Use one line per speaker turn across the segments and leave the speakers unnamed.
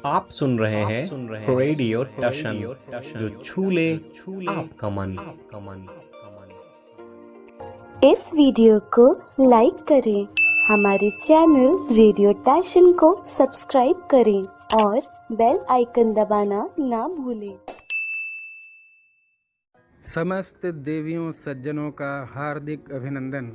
आप सुन रहे हैं रेडियो टशन, जो छू ले आपका मन।
इस वीडियो को लाइक करें, हमारे चैनल रेडियो टशन को सब्सक्राइब करें और बेल आइकन दबाना ना भूलें।
समस्त देवियों सज्जनों का हार्दिक अभिनंदन।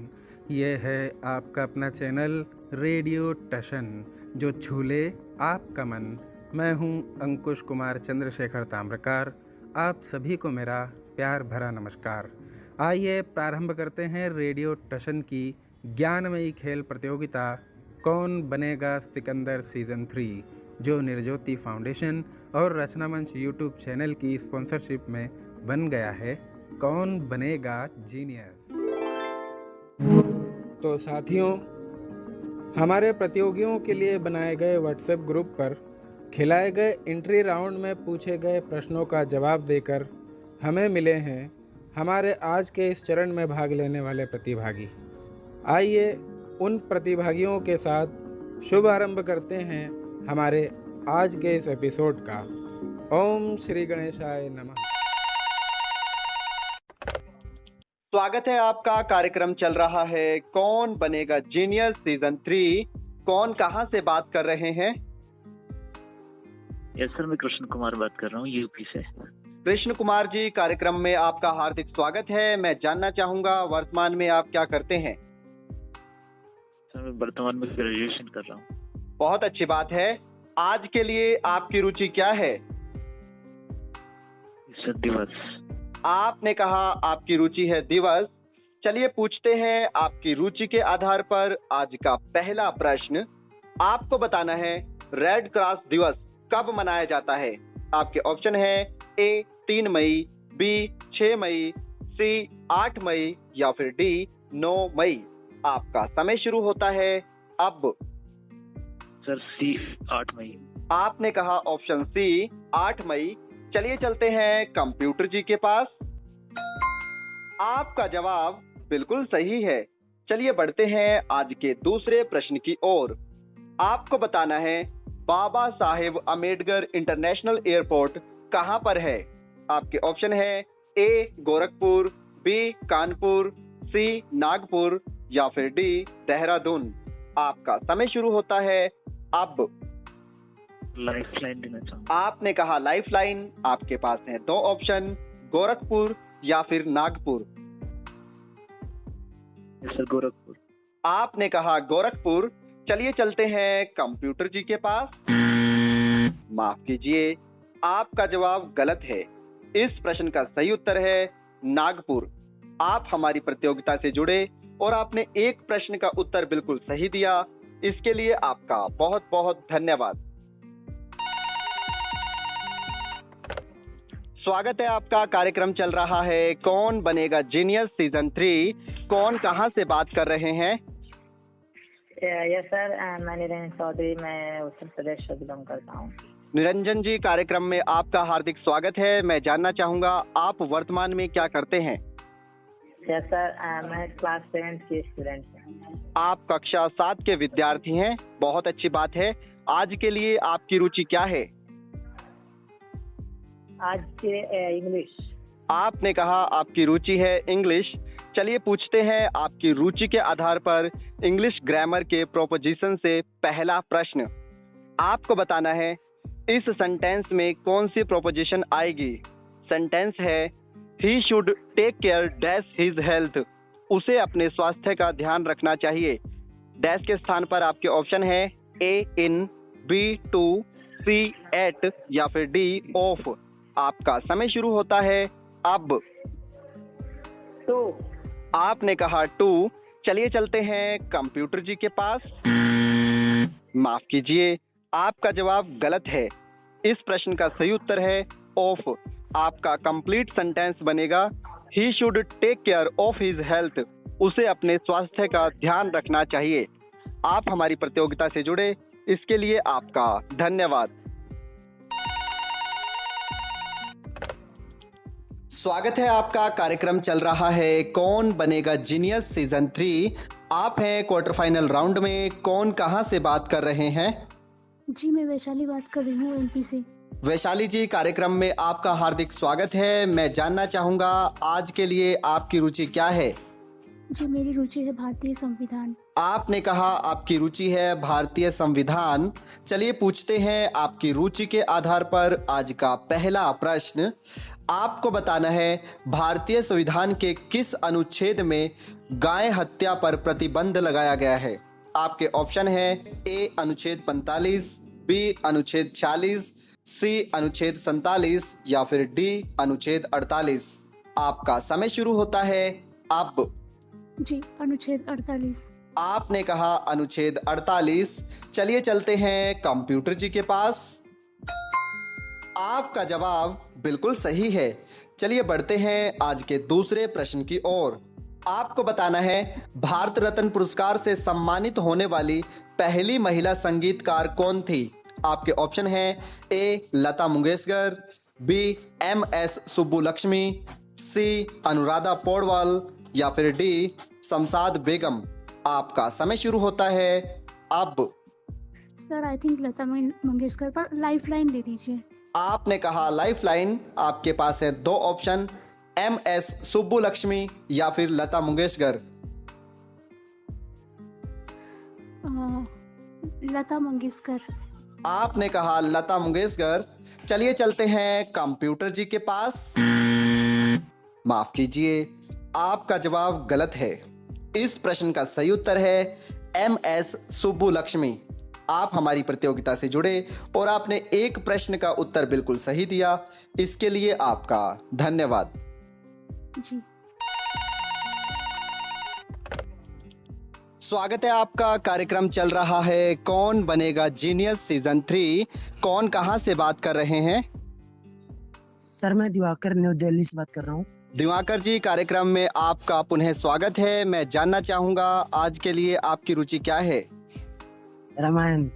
ये है आपका अपना चैनल रेडियो टशन, जो छूले आपका मन। मैं हूं अंकुश कुमार चंद्रशेखर ताम्रकार। आप सभी को मेरा प्यार भरा नमस्कार। आइए प्रारंभ करते हैं रेडियो टशन की ज्ञानमयी खेल प्रतियोगिता कौन बनेगा सिकंदर सीजन 3, जो निर्ज्योति फाउंडेशन और रचना मंच यूट्यूब चैनल की स्पॉन्सरशिप में बन गया है। कौन बनेगा जीनियस। तो साथियों, हमारे प्रतियोगियों के लिए बनाए गए व्हाट्सएप ग्रुप पर खिलाए गए एंट्री राउंड में पूछे गए प्रश्नों का जवाब देकर हमें मिले हैं हमारे आज के इस चरण में भाग लेने वाले प्रतिभागी। आइए उन प्रतिभागियों के साथ शुभ आरंभ करते हैं हमारे आज के इस एपिसोड का। ओम श्री गणेशाय नमः।
स्वागत है आपका। कार्यक्रम चल रहा है कौन बनेगा जीनियस सीजन 3। कौन कहां से बात कर रहे हैं?
यस सर, मैं कृष्ण कुमार बात कर रहा हूँ यूपी से।
कृष्ण कुमार जी, कार्यक्रम में आपका हार्दिक स्वागत है। मैं जानना चाहूंगा वर्तमान में आप क्या करते हैं?
सर, मैं वर्तमान में ग्रेजुएशन कर रहा हूँ।
बहुत अच्छी बात है। आज के लिए आपकी रुचि क्या है?
सर, दिवस।
आपने कहा आपकी रुचि है दिवस। चलिए पूछते हैं आपकी रुचि के आधार पर आज का पहला प्रश्न। आपको बताना है रेड क्रॉस दिवस कब मनाया जाता है। आपके ऑप्शन है ए 3 मई, बी 6 मई, सी 8 मई या फिर डी 9 मई। आपका समय शुरू होता है अब।
सर, सी 8 मई।
आपने कहा ऑप्शन सी 8 मई। चलिए चलते हैं कंप्यूटर जी के पास। आपका जवाब बिल्कुल सही है। चलिए बढ़ते हैं आज के दूसरे प्रश्न की ओर। आपको बताना है बाबा साहेब अम्बेडकर इंटरनेशनल एयरपोर्ट कहां पर है। आपके ऑप्शन है ए गोरखपुर, बी कानपुर, सी नागपुर या फिर डी देहरादून। आपका समय शुरू होता है अब।
लाइफलाइन देना चाहूँ।
आपने कहा लाइफलाइन। आपके पास है दो ऑप्शन, गोरखपुर या फिर नागपुर।
Yes sir, Gorakhpur.
आपने कहा गोरखपुर। चलिए चलते हैं कंप्यूटर जी के पास। माफ कीजिए, आपका जवाब गलत है। इस प्रश्न का सही उत्तर है नागपुर। आप हमारी प्रतियोगिता से जुड़े और आपने एक प्रश्न का उत्तर बिल्कुल सही दिया। इसके लिए आपका बहुत बहुत धन्यवाद। स्वागत है आपका। कार्यक्रम चल रहा है कौन बनेगा जीनियस सीजन 3। कौन कहां से बात कर रहे हैं?
यस सर, मैं निरंजन चौधरी, मैं उत्तर प्रदेश से बिलोंग करता हूँ।
निरंजन जी, कार्यक्रम में आपका हार्दिक स्वागत है। मैं जानना चाहूंगा आप वर्तमान में क्या करते हैं?
यस सर, मैं क्लास 7 की स्टूडेंट हूँ।
आप कक्षा 7 के विद्यार्थी हैं। बहुत अच्छी बात है। आज के लिए आपकी रुचि क्या है?
आज के इंग्लिश।
आपने कहा आपकी रुचि है इंग्लिश। चलिए पूछते हैं आपकी रुचि के आधार पर इंग्लिश ग्रामर के प्रोपोजिशन से पहला प्रश्न। आपको बताना है इस सेंटेंस में कौन सी प्रोपोजिशन आएगी। सेंटेंस है he should take care dash his health. उसे अपने स्वास्थ्य का ध्यान रखना चाहिए। डैश के स्थान पर आपके ऑप्शन है ए इन, बी टू, सी एट या फिर डी ऑफ। आपका समय शुरू होता है अब।
2।
आपने कहा 2। चलिए चलते हैं कंप्यूटर जी के पास। माफ कीजिए, आपका जवाब गलत है। इस प्रश्न का सही उत्तर है ऑफ। आपका कंप्लीट सेंटेंस बनेगा he should take care of his health. उसे अपने स्वास्थ्य का ध्यान रखना चाहिए। आप हमारी प्रतियोगिता से जुड़े, इसके लिए आपका धन्यवाद।
स्वागत है आपका। कार्यक्रम चल रहा है कौन बनेगा जीनियस सीजन 3। आप हैं क्वार्टर फाइनल राउंड में। कौन कहां से बात कर रहे हैं?
जी, मैं वैशाली बात कर रही हूँ एमपी से।
वैशाली जी, कार्यक्रम में आपका हार्दिक स्वागत है। मैं जानना चाहूँगा आज के लिए आपकी रुचि क्या है?
जी, मेरी रुचि है भारतीय संविधान।
आपने कहा आपकी रुचि है भारतीय संविधान। चलिए पूछते हैं आपकी रुचि के आधार पर आज का पहला प्रश्न। आपको बताना है भारतीय संविधान के किस अनुच्छेद में गाय हत्या पर प्रतिबंध लगाया गया है। आपके ऑप्शन है ए अनुच्छेद 45, बी अनुच्छेद 46, सी अनुच्छेद 47 या फिर डी अनुच्छेद 48। आपका समय शुरू होता है अब।
जी, अनुच्छेद 48।
आपने कहा अनुच्छेद 48। चलिए चलते हैं कंप्यूटर जी के पास। आपका जवाब बिल्कुल सही है। चलिए बढ़ते हैं आज के दूसरे प्रश्न की ओर। आपको बताना है भारत रत्न पुरस्कार से सम्मानित होने वाली पहली महिला संगीतकार कौन थी। आपके ऑप्शन है ए लता मंगेशकर, बी एमएस सुब्बुलक्ष्मी, सी अनुराधा पौडवाल या फिर डी शमशाद बेगम। आपका समय शुरू होता है अब।
Sir, I think Lata Mangeshkar पर लाइफलाइन दे दीजिए।
आपने कहा लाइफलाइन। आपके पास है दो ऑप्शन, एमएस सुब्बुलक्ष्मी या फिर लता मंगेशकर।
लता मंगेशकर।
आपने कहा लता मंगेशकर। चलिए चलते हैं कंप्यूटर जी के पास। माफ कीजिए, आपका जवाब गलत है। इस प्रश्न का सही उत्तर है एमएस सुब्बुलक्ष्मी। आप हमारी प्रतियोगिता से जुड़े और आपने एक प्रश्न का उत्तर बिल्कुल सही दिया। इसके लिए आपका धन्यवाद।
जी।
स्वागत है आपका। कार्यक्रम चल रहा है कौन बनेगा जीनियस सीजन 3। कौन कहां से बात कर रहे हैं?
सर, मैं दिवाकर न्यू दिल्ली से बात कर रहा हूँ।
दिवाकर जी, कार्यक्रम में आपका पुनः स्वागत है। मैं जानना चाहूंगा आज के लिए आपकी रुचि क्या है?
रामायण।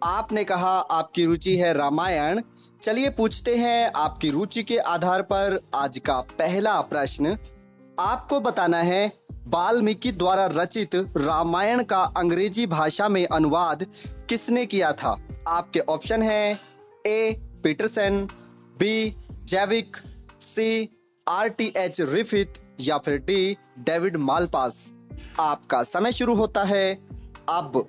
आपने कहा आपकी रुचि है रामायण। चलिए पूछते हैं आपकी रुचि के आधार पर आज का पहला प्रश्न। आपको बताना है वाल्मीकि द्वारा रचित रामायण का अंग्रेजी भाषा में अनुवाद किसने किया था। आपके ऑप्शन है ए पीटरसन, बी जैविक, सी आरटीएच रिफिथ या फिर डी डेविड मालपास। आपका समय शुरू होता है अब।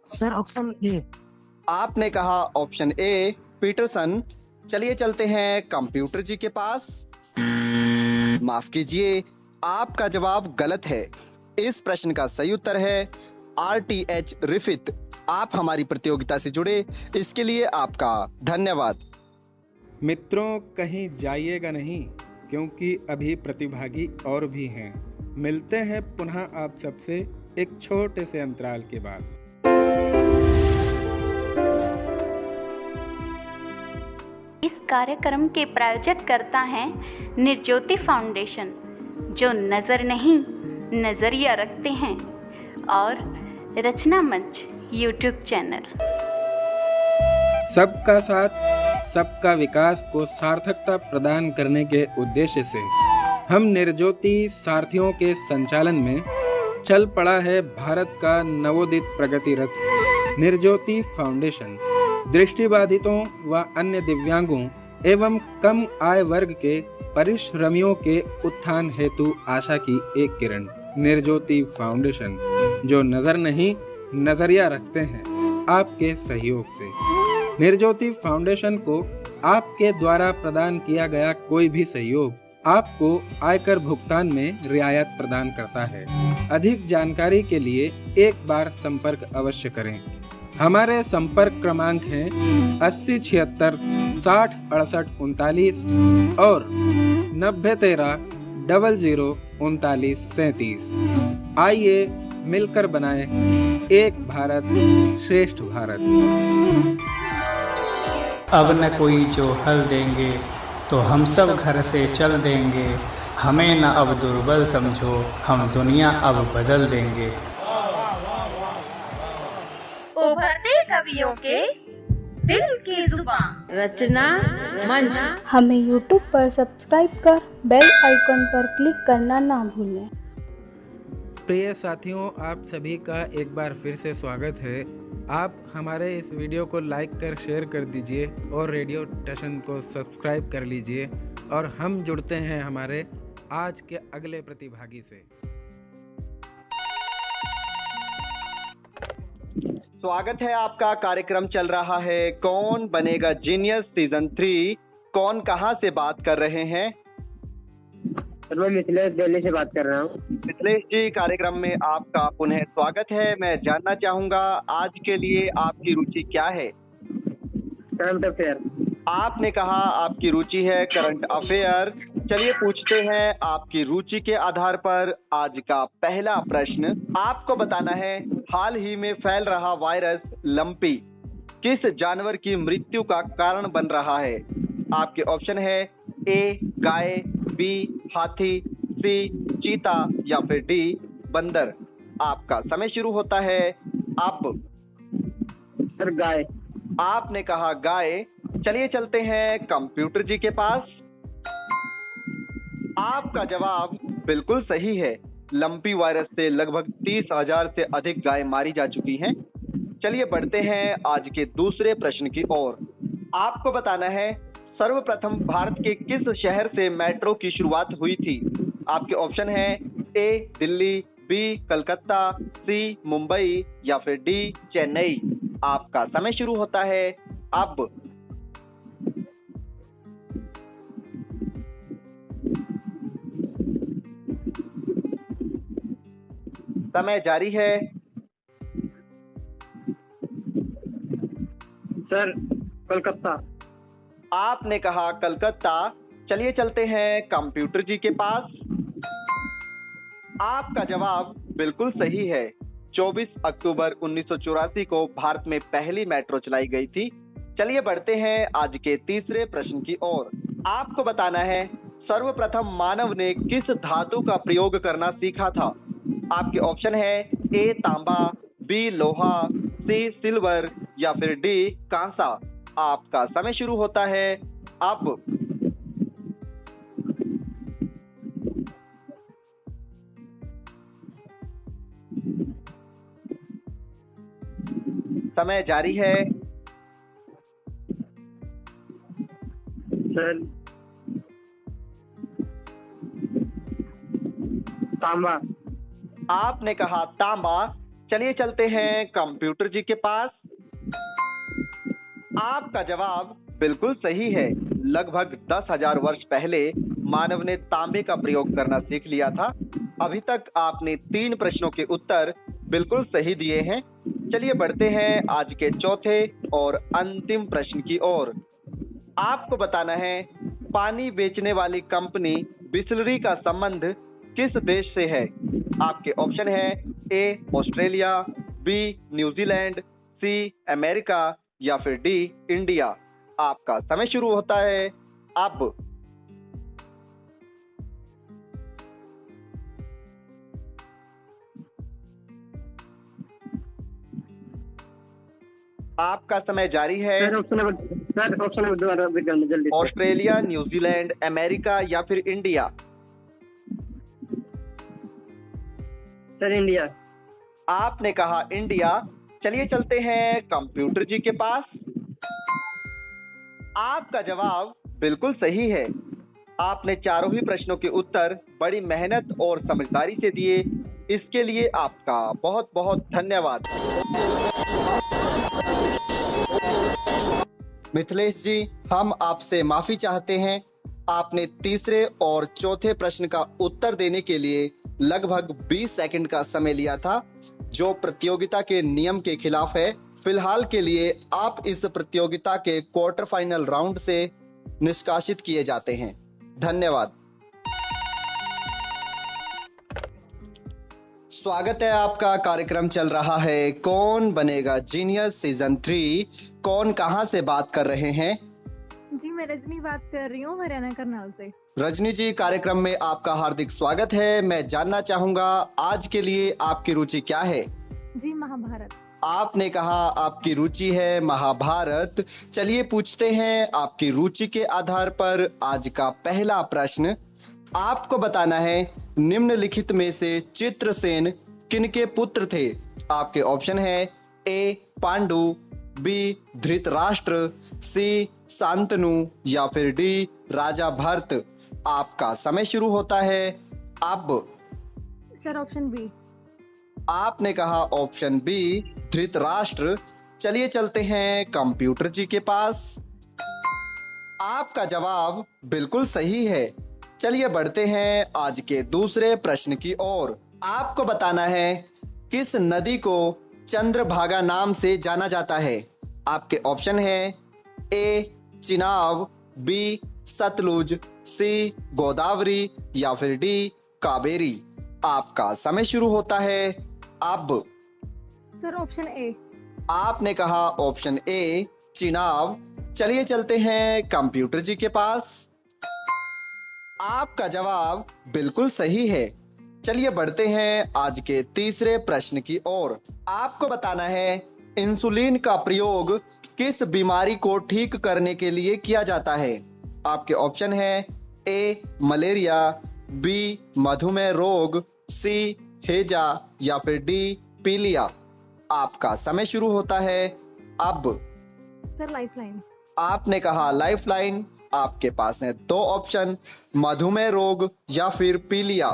Sir, option A.
आपने कहा ऑप्शन ए पीटरसन। चलिए चलते हैं कंप्यूटर जी के पास। माफ कीजिए, आपका जवाब गलत है। इस प्रश्न का सही उत्तर है आरटीएच रिफिथ। आप हमारी प्रतियोगिता से जुड़े, इसके लिए आपका धन्यवाद।
मित्रों, कहीं जाइएगा नहीं, क्योंकि अभी प्रतिभागी और भी हैं। मिलते हैं पुनः आप सबसे एक छोटे से अंतराल के बाद।
इस कार्यक्रम के प्रायोजक करता है निर्ज्योति फाउंडेशन, जो नज़र नहीं नज़रिया रखते हैं, और रचना मंच यूट्यूब चैनल।
सबका साथ सबका विकास को सार्थकता प्रदान करने के उद्देश्य से हम निर्ज्योति सारथियों के संचालन में चल पड़ा है भारत का नवोदित प्रगति रथ निर्ज्योति फाउंडेशन। दृष्टिबाधितों व अन्य दिव्यांगों एवं कम आय वर्ग के परिश्रमियों के उत्थान हेतु आशा की एक किरण निर्ज्योति फाउंडेशन, जो नजर नहीं नजरिया रखते हैं आपके सहयोग से। निर्ज्योति फाउंडेशन को आपके द्वारा प्रदान किया गया कोई भी सहयोग आपको आयकर भुगतान में रियायत प्रदान करता है। अधिक जानकारी के लिए एक बार संपर्क अवश्य करें। हमारे संपर्क क्रमांक हैं 80 76 60 68 39 और 90 13 00 39 37। आइए मिलकर बनाएं एक भारत श्रेष्ठ भारत।
अब न कोई जो हल देंगे तो हम सब घर से चल देंगे। हमें न अब दुर्बल समझो, हम दुनिया अब बदल देंगे।
उभरते कवियों के दिल की जुबान रचना मंच।
हमें YouTube पर सब्सक्राइब कर बेल आइकन पर क्लिक करना ना भूलें।
प्रिय साथियों, आप सभी का एक बार फिर से स्वागत है। आप हमारे इस वीडियो को लाइक कर शेयर कर दीजिए और रेडियो टशन को सब्सक्राइब कर लीजिए और हम जुड़ते हैं हमारे आज के अगले प्रतिभागी से।
स्वागत है आपका। कार्यक्रम चल रहा है कौन बनेगा जीनियस सीजन 3। कौन कहां से बात कर रहे हैं?
सर मैं मिथिलेश दिल्ली से बात कर रहा हूँ।
मिथिलेश जी, कार्यक्रम में आपका पुनः स्वागत है। मैं जानना चाहूंगा आज के लिए आपकी रुचि क्या है?
Current affair.
आपने कहा आपकी रुचि है करंट अफेयर। चलिए पूछते हैं आपकी रुचि के आधार पर आज का पहला प्रश्न। आपको बताना है हाल ही में फैल रहा वायरस लंपी किस जानवर की मृत्यु का कारण बन रहा है? आपके ऑप्शन है ए गाय, बी हाथी, सी चीता या फिर डी बंदर। आपका समय शुरू होता है अब।
सर गाय।
आपने कहा गाय। चलिए चलते हैं कंप्यूटर जी के पास। आपका जवाब बिल्कुल सही है। लंपी वायरस से लगभग 30,000 से अधिक गाय मारी जा चुकी हैं। चलिए बढ़ते हैं आज के दूसरे प्रश्न की ओर। आपको बताना है सर्वप्रथम भारत के किस शहर से मेट्रो की शुरुआत हुई थी? आपके ऑप्शन है ए दिल्ली, बी कलकत्ता, सी मुंबई या फिर डी चेन्नई। आपका समय शुरू होता है अब। समय जारी है।
सर कलकत्ता।
आपने कहा कलकत्ता। चलिए चलते हैं कंप्यूटर जी के पास। आपका जवाब बिल्कुल सही है। 24 अक्टूबर 1984 को भारत में पहली मेट्रो चलाई गई थी। चलिए बढ़ते हैं आज के तीसरे प्रश्न की ओर। आपको बताना है सर्वप्रथम मानव ने किस धातु का प्रयोग करना सीखा था? आपके ऑप्शन है ए तांबा, बी लोहा, सी सिल्वर या फिर डी कांसा। आपका समय शुरू होता है अब। समय जारी है।
सर तांबा।
आपने कहा तांबा। चलिए चलते हैं कंप्यूटर जी के पास। आपका जवाब बिल्कुल सही है। लगभग 10,000 वर्ष पहले मानव ने तांबे का प्रयोग करना सीख लिया था। अभी तक आपने 3 प्रश्नों के उत्तर बिल्कुल सही दिए हैं। चलिए बढ़ते हैं आज के चौथे और अंतिम प्रश्न की ओर। आपको बताना है पानी बेचने वाली कंपनी बिसलरी का संबंध किस देश से है? आपके ऑप्शन है A Australia, B New Zealand, C America या फिर डी इंडिया। आपका समय शुरू होता है अब। आपका समय जारी है।
ऑप्शन दोबारा जल्दी।
ऑस्ट्रेलिया, न्यूजीलैंड, अमेरिका या फिर इंडिया।
Sir India.
आपने कहा इंडिया। चलिए चलते हैं कंप्यूटर जी के पास। आपका जवाब बिल्कुल सही है। आपने चारों ही प्रश्नों के उत्तर बड़ी मेहनत और समझदारी से दिए। इसके लिए आपका बहुत बहुत धन्यवाद।
मिथिलेश जी, हम आपसे माफी चाहते हैं। आपने तीसरे और चौथे प्रश्न का उत्तर देने के लिए लगभग 20 सेकंड का समय लिया था, जो प्रतियोगिता के नियम के खिलाफ है। फिलहाल के लिए आप इस प्रतियोगिता के क्वार्टर फाइनल राउंड से निष्कासित किए जाते हैं। धन्यवाद। स्वागत है आपका। कार्यक्रम चल रहा है कौन बनेगा जीनियस सीजन 3। कौन कहां से बात कर रहे हैं?
जी मैं रजनी बात कर रही हूँ हरियाणा करनाल से।
रजनी जी, कार्यक्रम में आपका हार्दिक स्वागत है। मैं जानना चाहूंगा आज के लिए आपकी रुचि क्या है?
जी महाभारत।
आपने कहा आपकी रुचि है महाभारत। चलिए पूछते हैं आपकी रुचि के आधार पर आज का पहला प्रश्न। आपको बताना है निम्नलिखित में से चित्रसेन किनके पुत्र थे? आपके ऑप्शन है ए पांडु, बी धृतराष्ट्र, सी शांतनु या फिर डी राजा भरत। आपका समय शुरू होता है अब।
Sir option B.
आपने कहा ऑप्शन बी धृतराष्ट्र। चलिए चलते हैं कंप्यूटर जी के पास। आपका जवाब बिल्कुल सही है। चलिए बढ़ते हैं आज के दूसरे प्रश्न की ओर। आपको बताना है किस नदी को चंद्रभागा नाम से जाना जाता है? आपके ऑप्शन है ए चिनाब, बी सतलुज, सी गोदावरी या फिर डी कावेरी। आपका समय शुरू होता है अब।
Sir option A.
आपने कहा ऑप्शन ए चिनाब। चलिए चलते हैं कंप्यूटर जी के पास। आपका जवाब बिल्कुल सही है। चलिए बढ़ते हैं आज के तीसरे प्रश्न की ओर। आपको बताना है इंसुलिन का प्रयोग किस बीमारी को ठीक करने के लिए किया जाता है? आपके ऑप्शन है ए मलेरिया, बी मधुमेह रोग, सी हैजा या फिर डी पीलिया। आपका समय शुरू होता है अब।
Sir lifeline.
आपने कहा लाइफलाइन। आपके पास है दो ऑप्शन, मधुमेह रोग या फिर पीलिया।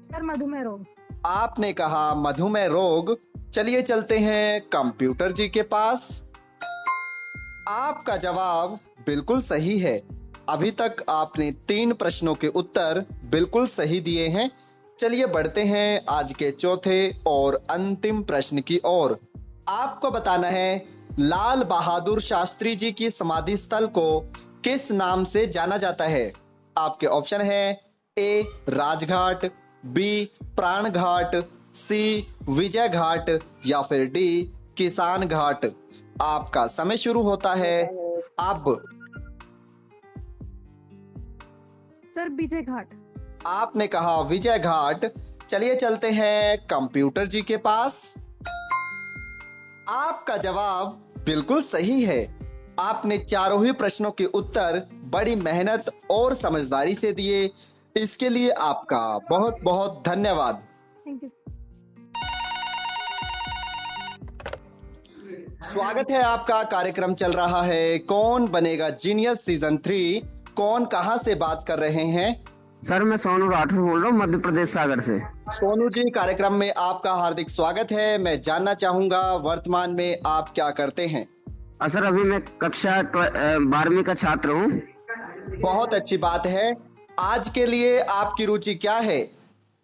सर मधुमेह रोग।
आपने कहा मधुमेह रोग। चलिए चलते हैं कंप्यूटर जी के पास। आपका जवाब बिल्कुल सही है। अभी तक आपने 3 प्रश्नों के उत्तर बिल्कुल सही दिए हैं। चलिए बढ़ते हैं आज के चौथे और अंतिम प्रश्न की ओर। आपको बताना है लाल बहादुर शास्त्री जी की समाधि स्थल को किस नाम से जाना जाता है? आपके ऑप्शन है ए राजघाट, बी प्राण घाट, सी विजय घाट या फिर डी किसान घाट। आपका समय शुरू होता है अब।
सर विजय घाट।
आपने कहा विजय घाट। चलिए चलते हैं कंप्यूटर जी के पास। आपका जवाब बिल्कुल सही है। आपने चारों ही प्रश्नों के उत्तर बड़ी मेहनत और समझदारी से दिए। इसके लिए आपका बहुत बहुत धन्यवाद।
Thank you.
स्वागत है आपका। कार्यक्रम चल रहा है कौन बनेगा जीनियस सीजन 3। कौन कहां से बात कर रहे हैं?
सर मैं सोनू राठौर बोल रहा हूँ, मध्य प्रदेश सागर से।
सोनू जी, कार्यक्रम में आपका हार्दिक स्वागत है। मैं जानना चाहूंगा वर्तमान में आप क्या करते हैं?
सर अभी मैं कक्षा 12वीं का छात्र हूँ।
बहुत अच्छी बात है। आज के लिए आपकी रुचि क्या है?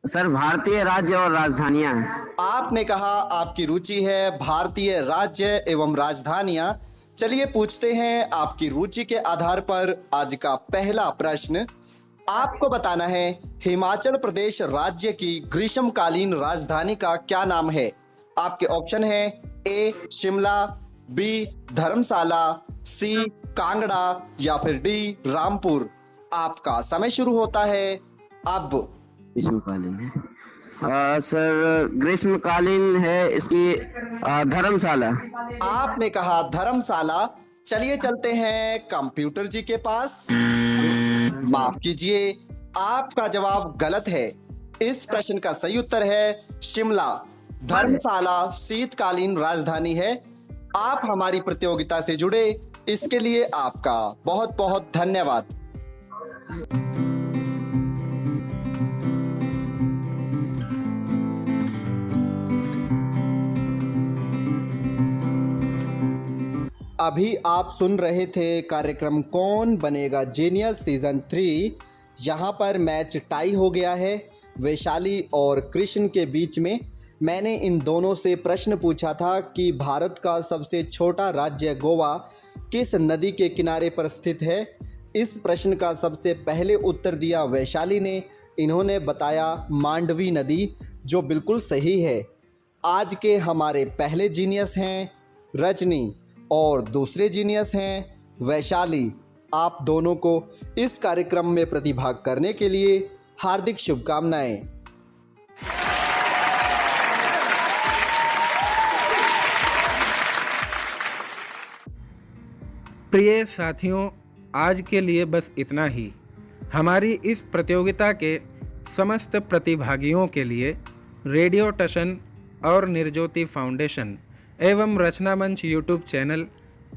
सर भारतीय राज्य और राजधानियाँ।
आपने कहा आपकी रुचि है भारतीय राज्य एवं राजधानियाँ। चलिए पूछते हैं आपकी रुचि के आधार पर आज का पहला प्रश्न। आपको बताना है हिमाचल प्रदेश राज्य की ग्रीष्मकालीन राजधानी का क्या नाम है? आपके ऑप्शन है ए शिमला, बी धर्मशाला, सी कांगड़ा या फिर डी रामपुर। आपका समय शुरू होता है अब।
ग्रीष्मकालीन है सर, ग्रीष्मकालीन है इसकी धर्मशाला।
आपने कहा धर्मशाला। चलिए चलते हैं कंप्यूटर जी के पास। माफ कीजिए, आपका जवाब गलत है। इस प्रश्न का सही उत्तर है शिमला। धर्मशाला शीतकालीन राजधानी है। आप हमारी प्रतियोगिता से जुड़े, इसके लिए आपका बहुत बहुत धन्यवाद। अभी आप सुन रहे थे कार्यक्रम कौन बनेगा जीनियस सीजन 3। यहाँ पर मैच टाई हो गया है वैशाली और कृष्ण के बीच में। मैंने इन दोनों से प्रश्न पूछा था कि भारत का सबसे छोटा राज्य गोवा किस नदी के किनारे पर स्थित है। इस प्रश्न का सबसे पहले उत्तर दिया वैशाली ने। इन्होंने बताया मांडवी नदी, जो बिल्कुल सही है। आज के हमारे पहले जीनियस हैं रजनी और दूसरे जीनियस हैं वैशाली। आप दोनों को इस कार्यक्रम में प्रतिभाग करने के लिए हार्दिक शुभकामनाएं।
प्रिय साथियों, आज के लिए बस इतना ही। हमारी इस प्रतियोगिता के समस्त प्रतिभागियों के लिए रेडियो टशन और निर्ज्योति फाउंडेशन एवं रचना मंच यूट्यूब चैनल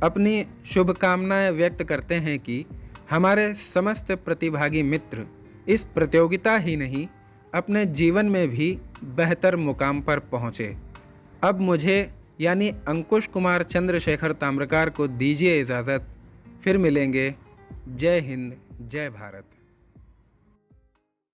अपनी शुभकामनाएं व्यक्त करते हैं कि हमारे समस्त प्रतिभागी मित्र इस प्रतियोगिता ही नहीं अपने जीवन में भी बेहतर मुकाम पर पहुँचे। अब मुझे यानी अंकुश कुमार चंद्रशेखर ताम्रकार को दीजिए इजाज़त। फिर मिलेंगे। जय हिंद, जय भारत।